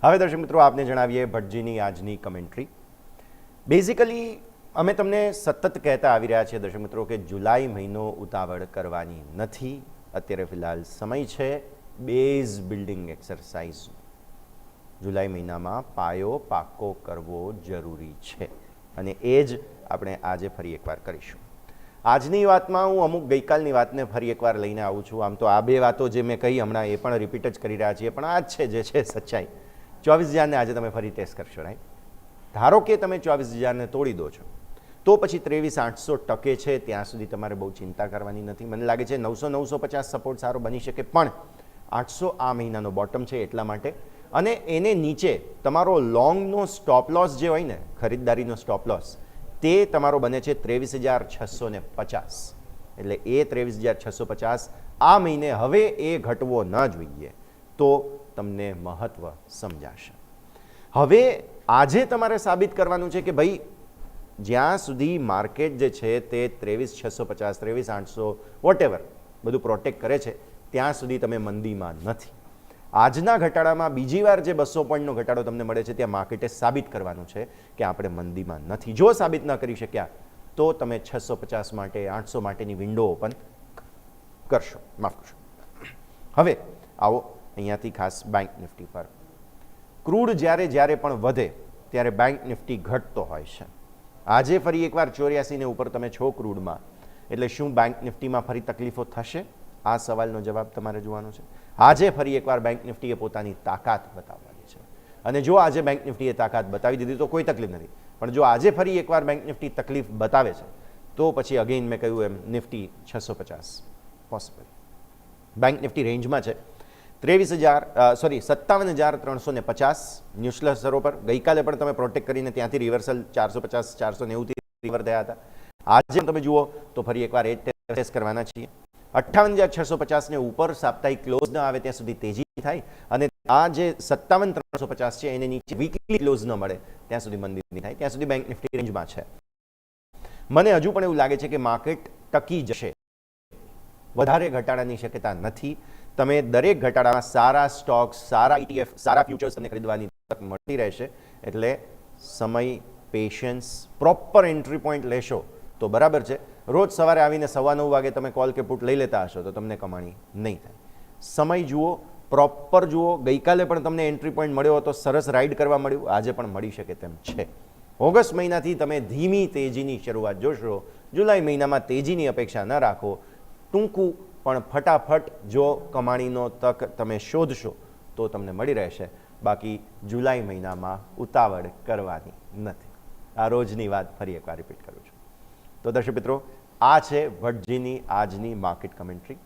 હવે દર્શક મિત્રો આપને જણાવીએ ભટ્ટજીની આજની કમેન્ટ્રી। બેઝિકલી અમે તમને સતત કહેતા આવી રહ્યા છીએ દર્શક મિત્રો કે જુલાઈ મહિનો ઉતાવળ કરવાની નથી। અત્યારે ફિલહાલ સમય છે બેઝ બિલ્ડિંગ એક્સરસાઇઝ। જુલાઈ મહિનામાં પાયો પાકો કરવો જરૂરી છે અને એ જ આપણે આજે ફરી એકવાર કરીશું। આજની વાતમાં હું અમુક ગઈકાલની વાતને ફરી એકવાર લઈને આવું છું। આમ તો આ બે વાતો જે મેં કહી હમણાં એ પણ રિપીટ જ કરી રહ્યા છીએ, પણ આ જ છે જે છે સચ્ચાઈ। 24,000ને આજે તમે ફરી ટેસ્ટ કરશો, રાઈટ? ધારો કે તમે 24,000ને તોડી દો છો તો પછી 23,800 ટકે છે, ત્યાં સુધી તમારે બહુ ચિંતા કરવાની નથી। મને લાગે છે 900-950 સપોર્ટ સારો બની શકે, પણ 800 આ મહિનાનો બોટમ છે એટલા માટે। અને એને નીચે તમારો લોંગનો સ્ટોપ લોસ જે હોય ને, ખરીદદારીનો સ્ટોપ લોસ, તે તમારો બને છે 23,650। એટલે એ 23,650 આ મહિને હવે એ ઘટવો ન જોઈએ, તો તમને મહત્વ સમજાશે। હવે આજે તમારે સાબિત કરવાનું છે કે ભાઈ જ્યાં સુધી માર્કેટ જે છે તે 23,650, 23,800 વોટેવર બધું પ્રોટેક્ટ કરે છે ત્યાં સુધી તમે મંદીમાં નથી। આજના ઘટાડામાં બીજી વાર જે 200 પોઈન્ટનો ઘટાડો તમને મળે છે ત્યાં માર્કેટે સાબિત કરવાનું છે કે આપણે મંદીમાં નથી। જો સાબિત ન કરી શક્યા તો તમે 650 માટે 800 માટેની વિન્ડો ઓપન કરશો, માફ કરશો। હવે આવો અહીંયાથી ખાસ બેંક નિફ્ટી પર। ક્રૂડ જ્યારે પણ વધે ત્યારે બેંક નિફ્ટી ઘટતો હોય છે। આજે ફરી એકવાર 84 ને ઉપર તમે છો ક્રૂડમાં, એટલે શું બેંક નિફ્ટીમાં ફરી તકલીફો થશે? આ સવાલનો જવાબ તમારે જોવાનો છે। આજે ફરી એકવાર બેંક નિફ્ટીએ પોતાની તાકાત બતાવવાની છે, અને જો આજે બેંક નિફ્ટીએ તાકાત બતાવી દીધી તો કોઈ તકલીફ નથી, પણ જો આજે ફરી એકવાર બેંક નિફ્ટી તકલીફ બતાવે છે તો પછી અગેઇન મેં કહ્યું એમ નિફ્ટી 650 પોસિબલ। બેંક નિફ્ટી રેન્જમાં છે 57,350 ન્યૂઝલેસ સ્તરો પર। ગઈકાલે પણ તમે પ્રોટેક્ટ કરીને ત્યાંથી રિવર્સલ 450, 490 રિવર થયા હતા। આજે તમે જુઓ તો ફરી એકવાર એ ટેસ્ટ કરવાના છીએ। 58,650ને ઉપર સાપ્તાહિક ક્લોઝ ન આવે ત્યાં સુધી તેજી થાય, અને આ જે 57,350 છે એને નીચે વીકલી ક્લોઝ ન મળે ત્યાં સુધી મંદી નહીં થાય, ત્યાં સુધી બેંક નિફ્ટી રેન્જમાં છે। મને હજુ પણ એવું લાગે છે કે માર્કેટ ટકી જશે, વધારે ઘટાડાની શક્યતા નથી। તમે દરેક ઘટાડામાં સારા સ્ટોક્સ, સારા ETF, સારા ફ્યુચર્સ તમને ખરીદવાની તક મળતી રહેશે। એટલે સમય, પેશન્સ, પ્રોપર એન્ટ્રી પોઈન્ટ લેશો તો બરાબર છે। રોજ સવારે આવીને 9:15 વાગે તમે કોલ કે પુટ લઈ લેતા હશો તો તમને કમાણી નહીં થાય। સમય જુઓ, પ્રોપર જુઓ। ગઈકાલે પણ તમને એન્ટ્રી પોઈન્ટ મળ્યો હતો, સરસ રાઇડ કરવા મળ્યું, આજે પણ મળી શકે તેમ છે। ઓગસ્ટ મહિનાથી તમે ધીમી તેજીની શરૂઆત જોશો। જુલાઈ મહિનામાં તેજીની અપેક્ષા ન રાખો, ટૂંકું પણ ફટાફટ જો કમાણીનો તક તમે શોધશો તો તમને મળી રહેશે, બાકી જુલાઈ મહિનામાં ઉતાવળ કરવાની નથી। આ રોજની વાત ફરી એકવાર રિપીટ કરું છું। તો દર્શક મિત્રો, આ છે ભટ્ટજીની આજની માર્કેટ કમેન્ટ્રી।